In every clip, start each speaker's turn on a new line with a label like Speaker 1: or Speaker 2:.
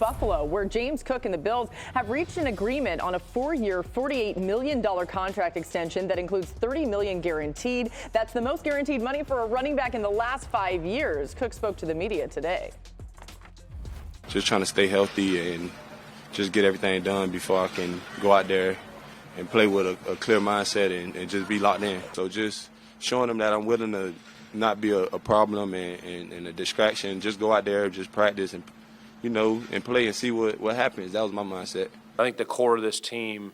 Speaker 1: Buffalo, where James Cook and the Bills have reached an agreement on a 4-year, $48 million contract extension that includes $30 million guaranteed. That's the most guaranteed money for a running back in the last 5 years. Cook spoke to the media today.
Speaker 2: Just trying to stay healthy and just get everything done before I can go out there and play with a clear mindset and just be locked in. So just showing them that I'm willing to not be a problem and a distraction. Just go out there, just practice and, and play and see what happens. That was my mindset.
Speaker 3: I think the core of this team,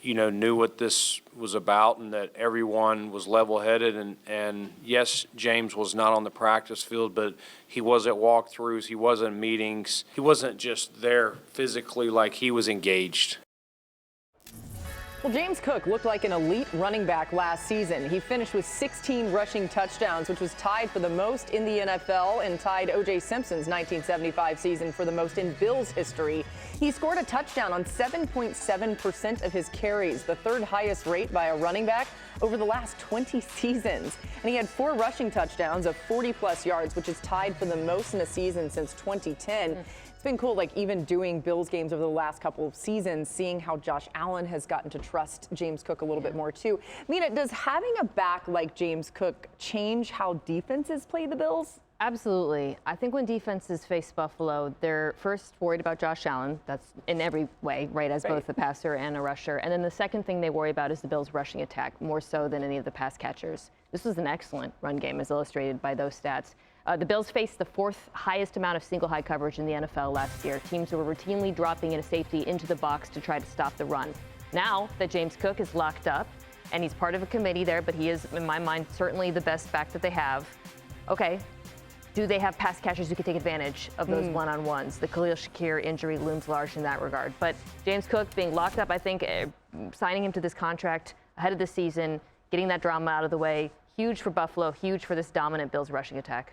Speaker 3: knew what this was about and that everyone was level-headed. And yes, James was not on the practice field, but he was at walkthroughs. He was in meetings. He wasn't just there physically, like he was engaged.
Speaker 1: Well, James Cook looked like an elite running back last season. He finished with 16 rushing touchdowns, which was tied for the most in the NFL and tied O.J. Simpson's 1975 season for the most in Bills history. He scored a touchdown on 7.7% of his carries, the third highest rate by a running back over the last 20 seasons. And he had 4 rushing touchdowns of 40-plus yards, which is tied for the most in a season since 2010. It's been cool, even doing Bills games over the last couple of seasons, seeing how Josh Allen has gotten to trust James Cook a little bit more, too. Mina, does having a back like James Cook change how defenses play the Bills?
Speaker 4: Absolutely. I think when defenses face Buffalo, they're first worried about Josh Allen. That's in every way, right, as both a passer and a rusher. And then the second thing they worry about is the Bills' rushing attack, more so than any of the pass catchers. This was an excellent run game, as illustrated by those stats. The Bills faced the 4th highest amount of single high coverage in the NFL last year. Teams were routinely dropping in a safety into the box to try to stop the run. Now that James Cook is locked up, and he's part of a committee there, but he is, in my mind, certainly the best back that they have. Okay, do they have pass catchers who can take advantage of those one-on-ones? The Khalil Shakir injury looms large in that regard. But James Cook being locked up, I think, signing him to this contract ahead of the season, getting that drama out of the way, huge for Buffalo, huge for this dominant Bills rushing attack.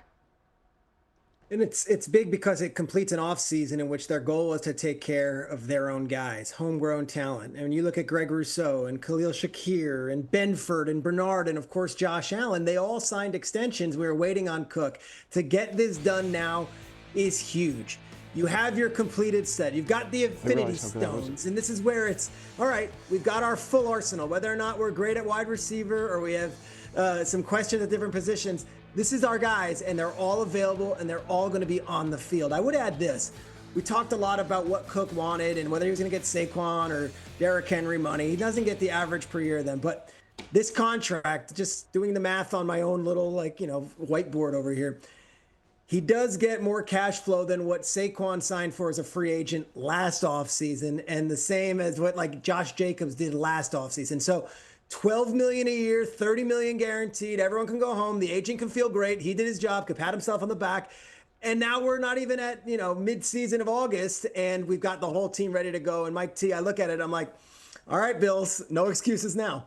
Speaker 5: And it's big because it completes an offseason in which their goal was to take care of their own guys, homegrown talent. And when you look at Greg Rousseau and Khalil Shakir and Benford and Bernard and, of course, Josh Allen, they all signed extensions. We were waiting on Cook. To get this done now is huge. You have your completed set. You've got the Infinity Stones. And this is where it's, all right, we've got our full arsenal. Whether or not we're great at wide receiver or we have some questions at different positions, this is our guys, and they're all available, and they're all going to be on the field. I would add this. We talked a lot about what Cook wanted and whether he was going to get Saquon or Derrick Henry money. He doesn't get the average per year then. But this contract, just doing the math on my own little, whiteboard over here, he does get more cash flow than what Saquon signed for as a free agent last offseason, and the same as what, Josh Jacobs did last offseason. So $12 million a year, $30 million guaranteed. Everyone can go home. The agent can feel great. He did his job, could pat himself on the back. And now we're not even at, mid-season of August, and we've got the whole team ready to go. And Mike T, I look at it, I'm like, all right, Bills, no excuses now.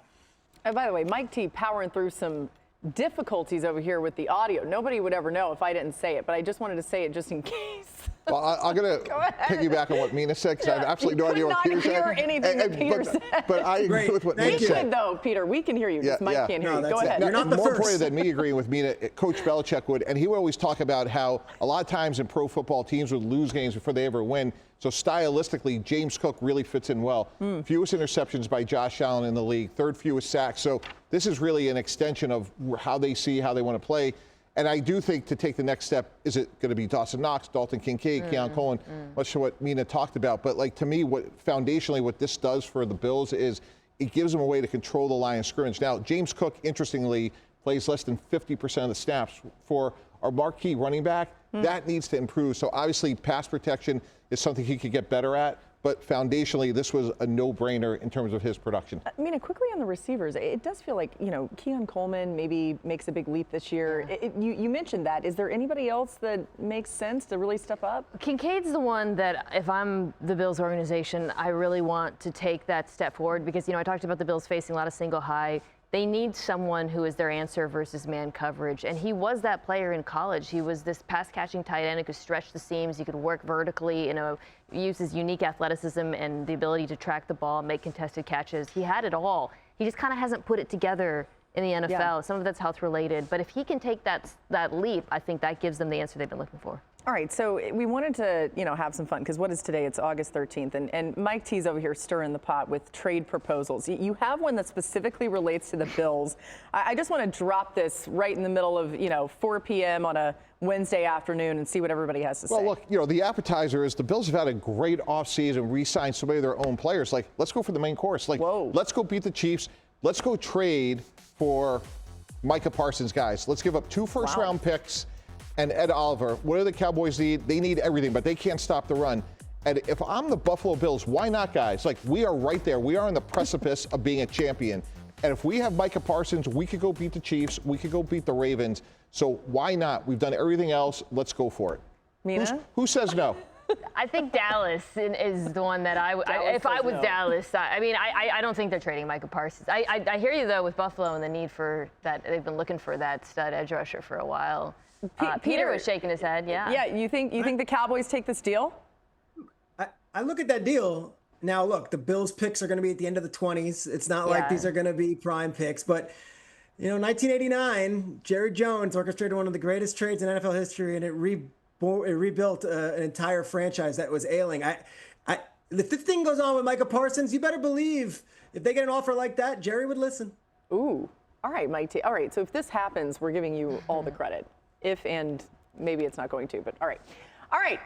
Speaker 1: And by the way, Mike T powering through some difficulties over here with the audio. Nobody would ever know if I didn't say it, but I just wanted to say it just in case.
Speaker 6: Well, I'm going to piggyback on what Mina said, because I have absolutely no idea what Peter said.
Speaker 1: I could not hear anything that Peter said.
Speaker 6: But I agree with what Mina said.
Speaker 1: We could, though, Peter. We can hear you. Just Mike can't hear you. Go ahead.
Speaker 5: You're not the
Speaker 6: more
Speaker 5: first.
Speaker 6: important than me agreeing with Mina, Coach Belichick would, and he would always talk about how a lot of times in pro football, teams would lose games before they ever win. So stylistically, James Cook really fits in well. Fewest interceptions by Josh Allen in the league, 3rd fewest sacks. So this is really an extension of how they want to play. And I do think to take the next step, is it going to be Dawson Knox, Dalton Kincaid, Keon Coleman, much to what Mina talked about. But to me, foundationally what this does for the Bills is it gives them a way to control the line of scrimmage. Now, James Cook, interestingly, plays less than 50% of the snaps. For our marquee running back, that needs to improve. So obviously pass protection is something he could get better at. But foundationally, this was a no-brainer in terms of his production.
Speaker 1: Mina, quickly on the receivers, it does feel like, Keon Coleman maybe makes a big leap this year. You mentioned that. Is there anybody else that makes sense to really step up?
Speaker 4: Kincaid's the one that, if I'm the Bills organization, I really want to take that step forward because, I talked about the Bills facing a lot of single high. They need someone who is their answer versus man coverage. And he was that player in college. He was this pass-catching tight end who could stretch the seams. He could work vertically, use his unique athleticism and the ability to track the ball, make contested catches. He had it all. He just kind of hasn't put it together in the NFL. Some of that's health related. But if he can take that leap, I think that gives them the answer they've been looking for.
Speaker 1: All right, so we wanted to, have some fun because what is today? It's August 13th, and Mike T's over here stirring the pot with trade proposals. You have one that specifically relates to the Bills. I just want to drop this right in the middle of, 4 p.m. on a Wednesday afternoon and see what everybody has to say.
Speaker 6: Well, look, the appetizer is the Bills have had a great offseason, re-signed so many of their own players. Like, let's go for the main course. Like,
Speaker 1: whoa,
Speaker 6: let's go beat the Chiefs. Let's go trade for Micah Parsons, guys. Let's give up 2 first-round picks and Ed Oliver. What do the Cowboys need? They need everything, but they can't stop the run. And if I'm the Buffalo Bills, why not, guys? Like, we are right there. We are on the precipice of being a champion. And if we have Micah Parsons, we could go beat the Chiefs. We could go beat the Ravens. So why not? We've done everything else. Let's go for it.
Speaker 1: Mina?
Speaker 6: Who says no?
Speaker 4: I think Dallas is the one that if I was Dallas, I don't think they're trading Micah Parsons. I hear you, though, with Buffalo and the need for that. They've been looking for that stud edge rusher for a while. Peter was shaking his head, yeah.
Speaker 1: Yeah, you think the Cowboys take this deal?
Speaker 5: I look at that deal. Now, look, the Bills picks are going to be at the end of the 20s. It's not like these are going to be prime picks. But, 1989, Jerry Jones orchestrated one of the greatest trades in NFL history, and it rebuilt an entire franchise that was ailing. If this thing goes on with Micah Parsons, you better believe if they get an offer like that, Jerry would listen.
Speaker 1: Ooh. All right, Mike T. All right, so if this happens, we're giving you all the credit. If and maybe it's not going to, but all right. All right.